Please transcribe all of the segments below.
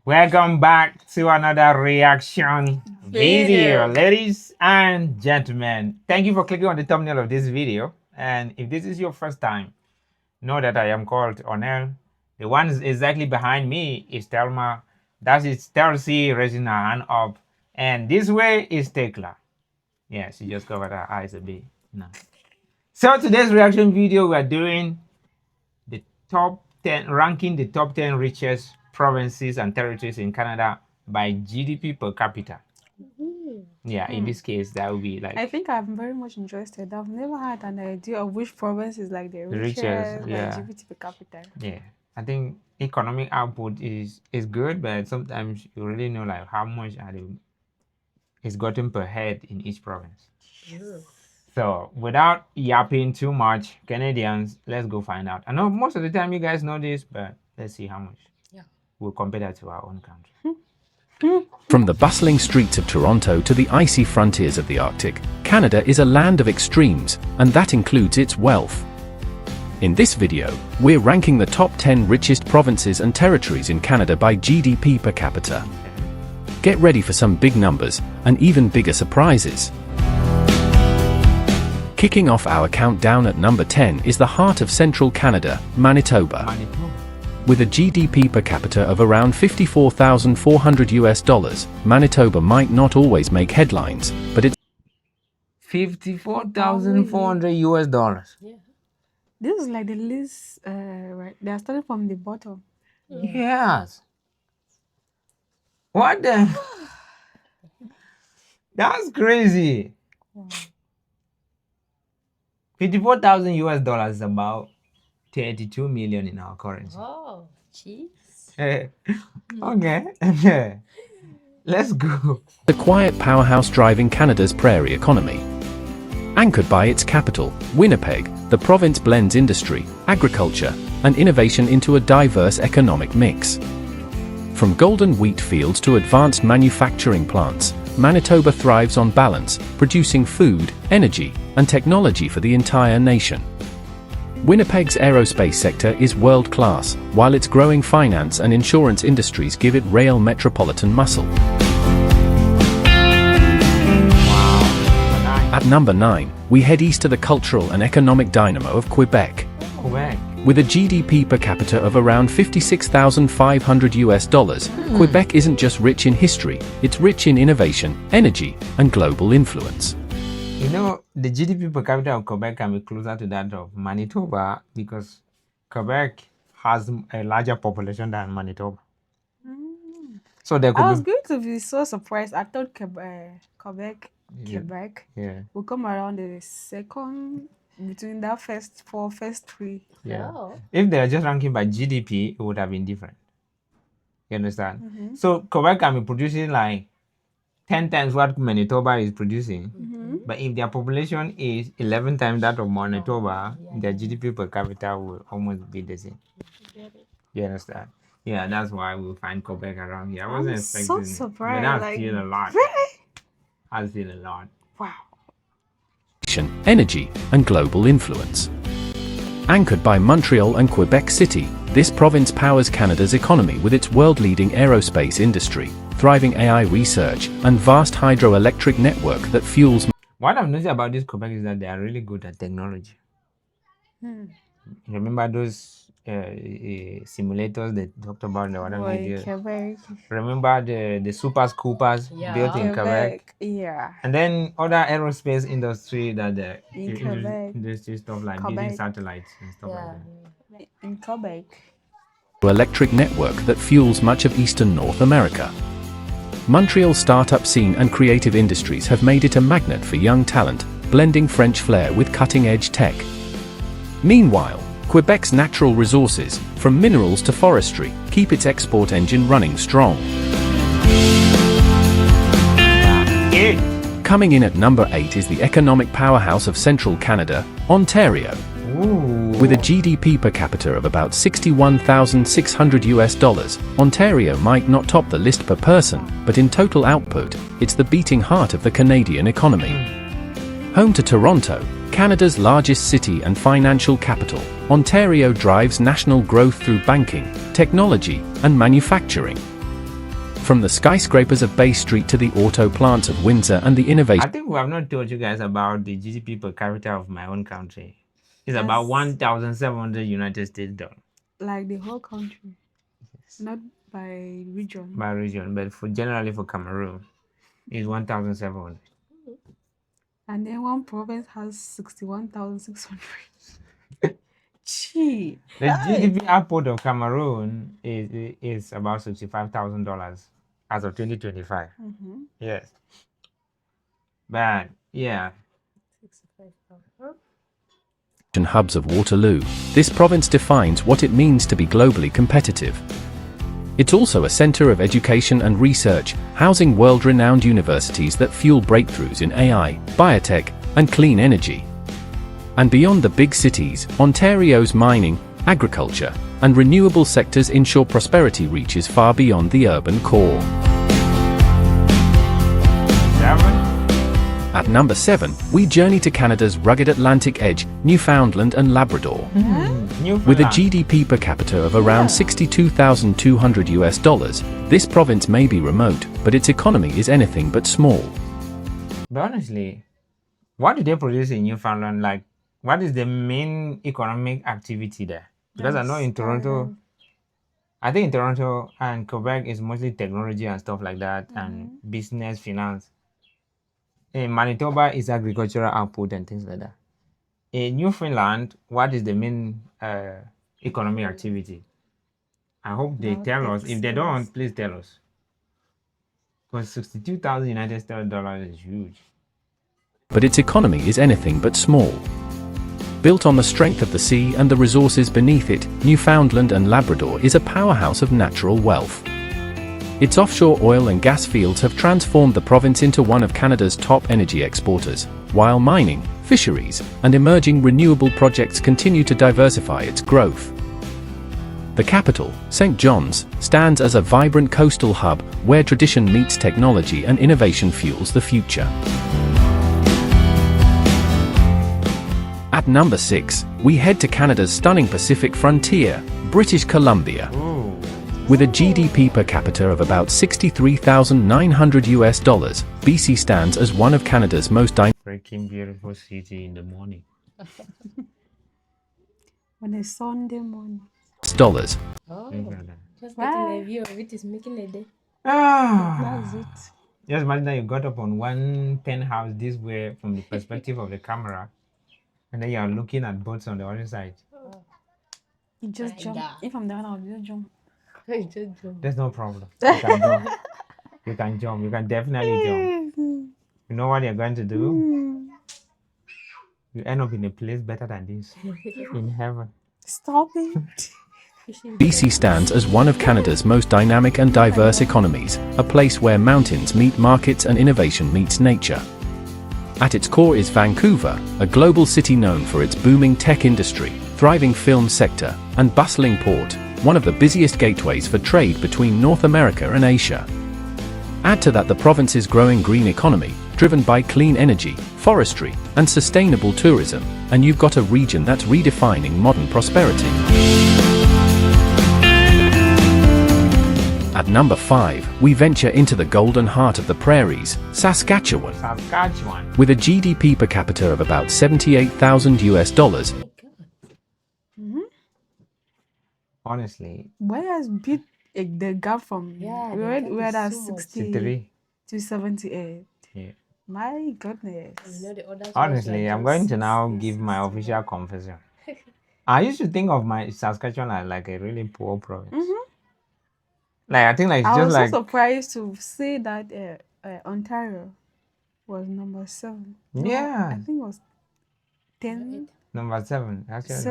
Welcome back to another reaction video, ladies and gentlemen. Thank you for clicking on the thumbnail of this video. And if this is your first time, know that I am called Onel. The one exactly behind me is Telma. That is Telsi raising her hand up. And this way is Tekla. Yeah, she just covered her eyes a bit. No. So today's reaction video, we are doing the top 10, ranking the top 10 richest provinces and territories in Canada by GDP per capita. Yeah, in this case, that would be like... I think I'm very much interested. I've never had an idea of which province is like the richest by GDP per capita. Yeah, I think economic output is good, but sometimes you really know like how much is gotten per head in each province. Yeah. So without yapping too much, Canadians, let's go find out. I know most of the time you guys know this, but let's see how much. Yeah, we'll compare that to our own country. From the bustling streets of Toronto to the icy frontiers of the Arctic, Canada is a land of extremes, and that includes its wealth. In this video, we're ranking the top 10 richest provinces and territories in Canada by GDP per capita. Get ready for some big numbers, and even bigger surprises. Kicking off our countdown at number 10 is the heart of central Canada, Manitoba. With a GDP per capita of around $54,400, Manitoba might not always make headlines, but it's $54,400. Yeah. This is like the least, right? They are starting from the bottom. Yes. What the? That's crazy. Wow. $54,000 is about 32 million in our currency. Oh, jeez. Okay. Let's go. The quiet powerhouse driving Canada's prairie economy. Anchored by its capital, Winnipeg, the province blends industry, agriculture, and innovation into a diverse economic mix. From golden wheat fields to advanced manufacturing plants, Manitoba thrives on balance, producing food, energy, and technology for the entire nation. Winnipeg's aerospace sector is world-class, while its growing finance and insurance industries give it rail metropolitan muscle. At number 9, we head east to the cultural and economic dynamo of Quebec. With a GDP per capita of around $56,500, Quebec isn't just rich in history, it's rich in innovation, energy, and global influence. You know, the GDP per capita of Quebec can be closer to that of Manitoba because Quebec has a larger population than Manitoba. So there could I was going to be so surprised. I thought Quebec will come around the second between that first three. Yeah. Oh. If they are just ranking by GDP, it would have been different. You understand? So Quebec can be producing like 10 times what Manitoba is producing. But if their population is 11 times that of Manitoba, their GDP per capita will almost be the same. You understand? Yeah, that's why we'll find Quebec around here. I wasn't expecting so surprised. But that's still a lot. That's still a lot. Wow. Energy, and global influence. Anchored by Montreal and Quebec City, this province powers Canada's economy with its world-leading aerospace industry, thriving AI research, and vast hydroelectric network that fuels... What I've noticed about this Quebec is that they are really good at technology. Remember those simulators they talked about in the other video? Quebec. Remember the super scoopers built in Quebec? Yeah. And then other aerospace industry that the industry stuff like building satellites and stuff like that. In Quebec. Electric network that fuels much of eastern North America. Montreal's startup scene and creative industries have made it a magnet for young talent, blending French flair with cutting-edge tech. Meanwhile, Quebec's natural resources, from minerals to forestry, keep its export engine running strong. Coming in at number 8 is the economic powerhouse of central Canada, Ontario. With a GDP per capita of about $61,600, Ontario might not top the list per person, but in total output, it's the beating heart of the Canadian economy. Home to Toronto, Canada's largest city and financial capital, Ontario drives national growth through banking, technology, and manufacturing. From the skyscrapers of Bay Street to the auto plants of Windsor and the I innovation think we have not told you guys about the GDP per capita of my own country. It's Yes. about 1,700 United States dollars Like the whole country, not by region. by region, but generally for Cameroon, it's 1,700. And then one province has 61,600. Gee. The GDP output of Cameroon is about $65,000 as of 2025. Mm-hmm. Yes. But yeah, hubs of Waterloo, this province defines what it means to be globally competitive. It's also a center of education and research, housing world-renowned universities that fuel breakthroughs in AI, biotech, and clean energy. And beyond the big cities, Ontario's mining, agriculture, and renewable sectors ensure prosperity reaches far beyond the urban core. 7. At number 7, we journey to Canada's rugged Atlantic edge, Newfoundland and Labrador. With a GDP per capita of around $62,200, this province may be remote, but its economy is anything but small. But honestly, what do they produce in Newfoundland? Like, what is the main economic activity there? Because I know in Toronto, I think in Toronto and Quebec is mostly technology and stuff like that, and business, finance. In Manitoba is agricultural output and things like that. In Newfoundland, what is the main economic activity? I hope they tell us. If they don't, please tell us. Because 62,000 United States dollars is huge. But its economy is anything but small. Built on the strength of the sea and the resources beneath it, Newfoundland and Labrador is a powerhouse of natural wealth. Its offshore oil and gas fields have transformed the province into one of Canada's top energy exporters, while mining, fisheries, and emerging renewable projects continue to diversify its growth. The capital, St. John's, stands as a vibrant coastal hub where tradition meets technology and innovation fuels the future. At number 6, we head to Canada's stunning Pacific frontier, British Columbia. With a GDP per capita of about $63,900, BC stands as one of Canada's most Freaking beautiful city in the morning. On a Sunday morning. dollars. Oh, Things like that. just getting a view of it is making a day. Ah, That's it. just imagine that you got up on one penthouse this way from the perspective of the camera, and then you are looking at boats on the other side. You just My jump. God. If I'm down, I'll just jump. There's no problem. You can jump. You can jump. You can definitely jump. You know what you're going to do? You end up in a place better than this. In heaven. Stop it. BC stands as one of Canada's most dynamic and diverse economies, a place where mountains meet markets and innovation meets nature. At its core is Vancouver, a global city known for its booming tech industry, thriving film sector, and bustling port, one of the busiest gateways for trade between North America and Asia. Add to that the province's growing green economy, driven by clean energy, forestry, and sustainable tourism, and you've got a region that's redefining modern prosperity. At number 5, we venture into the golden heart of the prairies, Saskatchewan. Saskatchewan. With a GDP per capita of about $78,000, Honestly, Why has beat the gap from Yeah, the where gap where is that's so much. 60 63. to 78? Yeah. My goodness. You know, the others Honestly, was I'm like going to now just give my official confession. I used to think of my Saskatchewan as like a really poor province. Like I think like it's I just was like so surprised to see that Ontario was number 7. No, Yeah. I think it was 10 number 7. Actually, is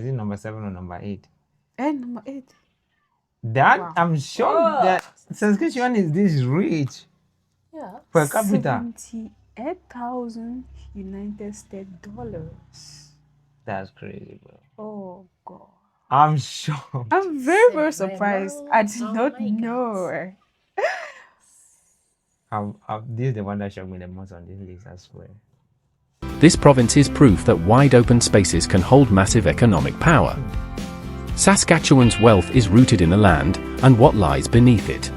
it number 7 or number 8? and number 8. That Wow. I'm sure that Saskatchewan is this rich yeah. per capita. 78,000 United States dollars. That's crazy, bro. Oh God. I'm sure. I'm very, very Seven surprised. I did months. not Oh my God. know. This is the one that shocked me the most on this list, I swear. this province is proof that wide open spaces can hold massive economic power. Saskatchewan's wealth is rooted in the land and what lies beneath it.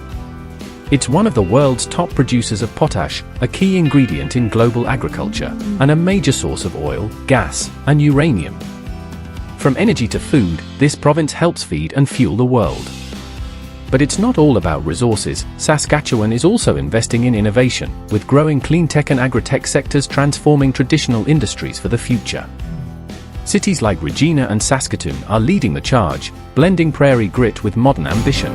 It's one of the world's top producers of potash, a key ingredient in global agriculture, and a major source of oil, gas, and uranium. From energy to food, this province helps feed and fuel the world. But it's not all about resources. Saskatchewan is also investing in innovation, with growing clean tech and agri-tech sectors transforming traditional industries for the future. Cities like Regina and Saskatoon are leading the charge, blending prairie grit with modern ambition.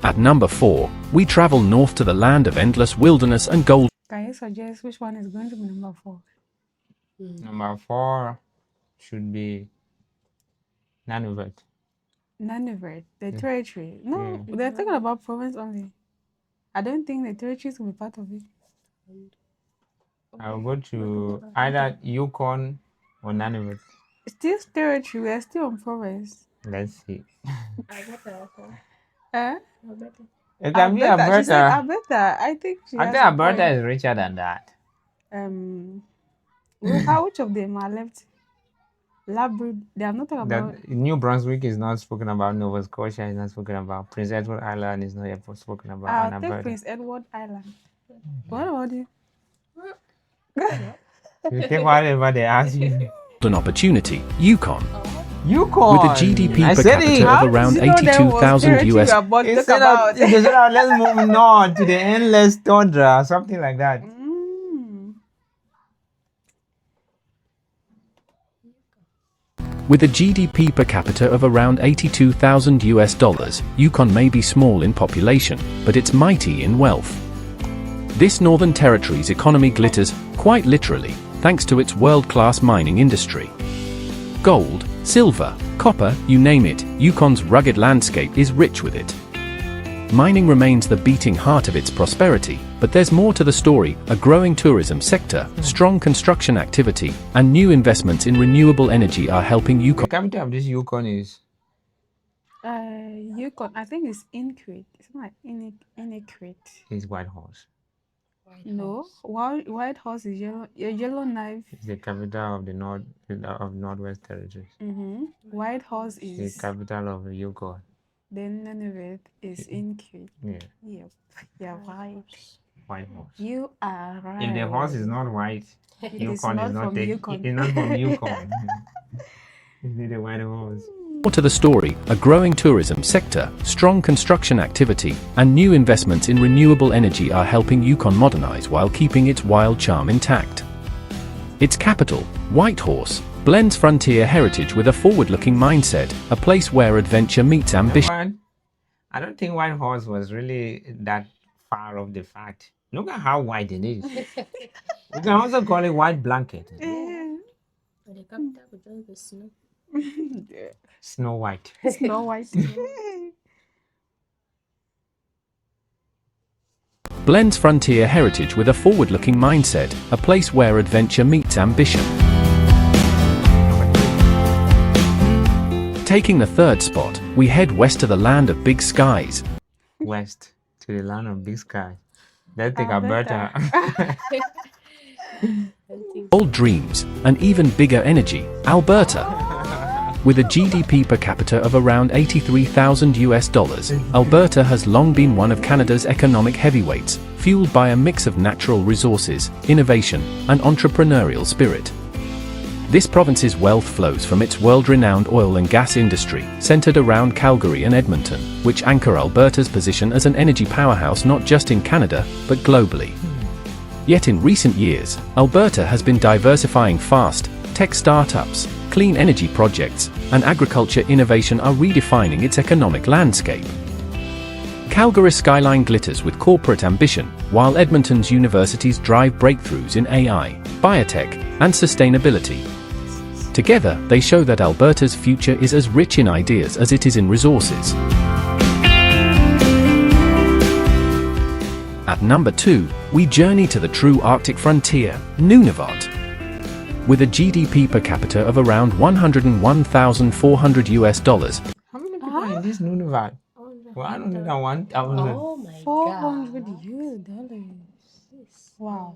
At number 4, we travel north to the land of endless wilderness and gold. Can you suggest which one is going to be number 4? Number 4 should be Nunavut. Nunavut, the territory. No, they're talking about province only. I don't think the territories will be part of it. I'll go to either Yukon or Nunavut. Still territory, we're still on province. Let's see. Alberta. Alberta. It can be She said Alberta. Alberta. I think she I has think a Alberta point. is richer than that. Which of them are left? Labrador. They are not talking about. The New Brunswick is not spoken about. Nova Scotia is not spoken about. Prince Edward Island is not yet spoken about. I'll And take Alberta. Prince Edward Island. What about you? You take whatever they ask you. An opportunity, Yukon. Yukon. With a GDP I per said capita it. of How around did you know there was 82,000 territory US. you are about to talk Instead about? of, let's move north to the endless tundra, something like that. With a GDP per capita of around 82,000 US dollars, Yukon may be small in population, but it's mighty in wealth. This Northern Territory's economy glitters, quite literally, thanks to its world-class mining industry. Gold, silver, copper, you name it, Yukon's rugged landscape is rich with it. Mining remains the beating heart of its prosperity, but there's more to the story: a growing tourism sector, strong construction activity, and new investments in renewable energy are helping Yukon. The capital of this Yukon is Yukon. I think it's Inuit. It's not Inuit. Whitehorse. No, White Horse is yellow. Yellowknife. It's the capital of the Northwest Territories. White Horse The is. capital of Yukon. Then Nunavut is Inuit. Yeah, Yep. You're right. Whitehorse. You are right. If the horse is not white, It is Yukon not is not from Yukon. It's not from Yukon. It's the white horse. More to the story: a growing tourism sector, strong construction activity, and new investments in renewable energy are helping Yukon modernize while keeping its wild charm intact. Its capital, Whitehorse, blends frontier heritage with a forward-looking mindset, a place where adventure meets ambition. I don't think Whitehorse was really that far off the fact. Look at how white it is. We can also call it white blanket. The capital could just be snow. Snow White. Snow White. Blends frontier heritage with a forward-looking mindset, a place where adventure meets ambition. Taking the third spot, we head west to the land of big skies. West to the land of big sky. Let's take Alberta. Alberta. Bold dreams, and even bigger energy, Alberta. With a GDP per capita of around 83,000 US dollars, Alberta has long been one of Canada's economic heavyweights, fueled by a mix of natural resources, innovation, and entrepreneurial spirit. This province's wealth flows from its world-renowned oil and gas industry, centered around Calgary and Edmonton, which anchor Alberta's position as an energy powerhouse not just in Canada, but globally. Yet in recent years, Alberta has been diversifying fast. Tech startups, clean energy projects, and agriculture innovation are redefining its economic landscape. Calgary's skyline glitters with corporate ambition, while Edmonton's universities drive breakthroughs in AI, biotech, and sustainability. Together, they show that Alberta's future is as rich in ideas as it is in resources. At number 2, we journey to the true Arctic frontier, Nunavut. With a GDP per capita of around 101,400 US dollars. How many people are in this Nunavut? 101,000. Oh my god. $400 US. Wow.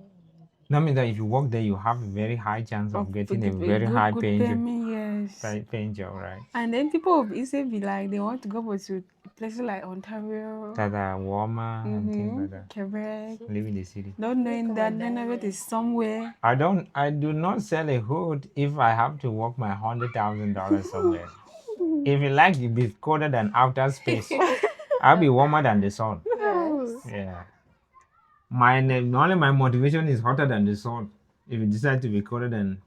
That means that if you work there, you have a very high chance of getting a very good, high good paying job. payment, yes. Paying job, right? And then people will easily be like, they want to go to places like Ontario, That are warmer and things like that. Quebec, Live in the city. not knowing that Nunavut is somewhere. I do not sell a hood if I have to work my $100,000 somewhere. If you like to be colder than outer space, I'll be warmer than the sun. Yes. Yeah. Only my motivation is hotter than the sun. If you decide to be colder than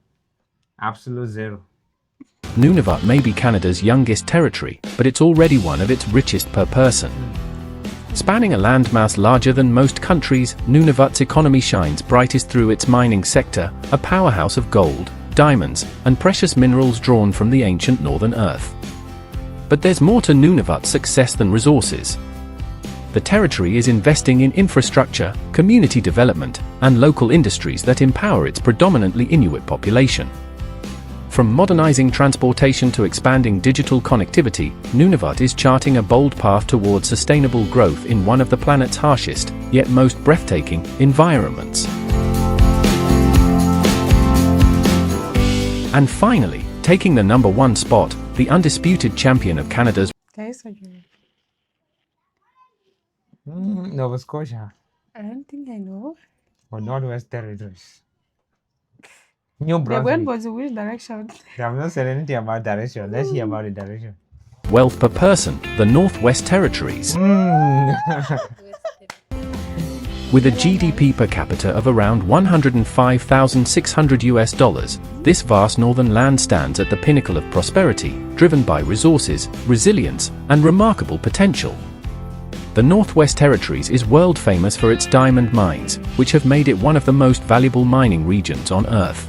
absolute zero. Nunavut may be Canada's youngest territory, but it's already one of its richest per person. Spanning a landmass larger than most countries, Nunavut's economy shines brightest through its mining sector, a powerhouse of gold, diamonds, and precious minerals drawn from the ancient northern earth. But there's more to Nunavut's success than resources. The territory is investing in infrastructure, community development, and local industries that empower its predominantly Inuit population. From modernizing transportation to expanding digital connectivity, Nunavut is charting a bold path towards sustainable growth in one of the planet's harshest, yet most breathtaking, environments. And finally, taking the #1 spot, the undisputed champion of Canada's Nova Scotia I don't think I know. or Northwest Territories. New The wind Brunswick. was in which direction? They have not said anything about direction. Let's hear about the direction. wealth per person, the Northwest Territories. With a GDP per capita of around $105,600, this vast northern land stands at the pinnacle of prosperity, driven by resources, resilience, and remarkable potential. The Northwest Territories is world famous for its diamond mines, which have made it one of the most valuable mining regions on Earth.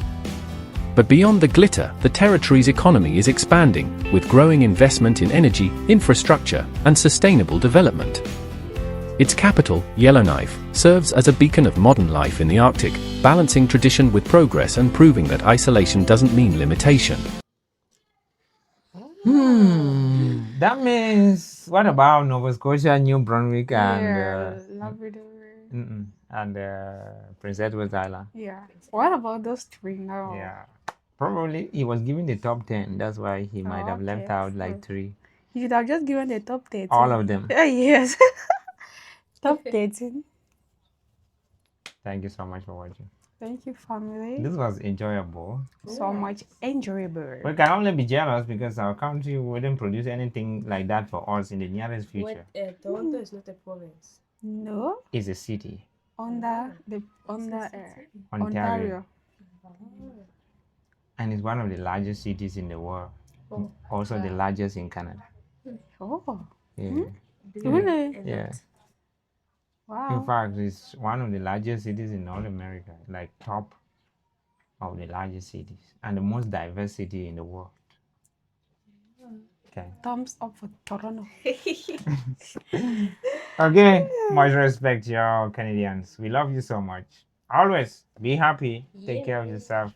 But beyond the glitter, the territory's economy is expanding, with growing investment in energy, infrastructure, and sustainable development. Its capital, Yellowknife, serves as a beacon of modern life in the Arctic, balancing tradition with progress and proving that isolation doesn't mean limitation. That means, what about Nova Scotia, New Brunswick, and Labrador. Prince Edward Island? Yeah. What about those three now? Yeah. Probably he was given the top 10. That's why he might have left okay. out like 3. You should have just given the top 13. All of them. Yes. Top 13. Thank you so much for watching. Thank you, family. This was enjoyable. So much enjoyable. We can only be jealous because our country wouldn't produce anything like that for us in the nearest future. Toronto is not a province. No. It's a city. Ontario. Ontario. And it's one of the largest cities in the world. Also the largest in Canada. Oh. Yeah. Really? Yeah. Wow. In fact, it's one of the largest cities in North America, like top of the largest cities and the most diverse city in the world. Okay. Thumbs up for Toronto. Okay. Much respect, y'all Canadians. We love you so much. Always be happy. Take care of yourself.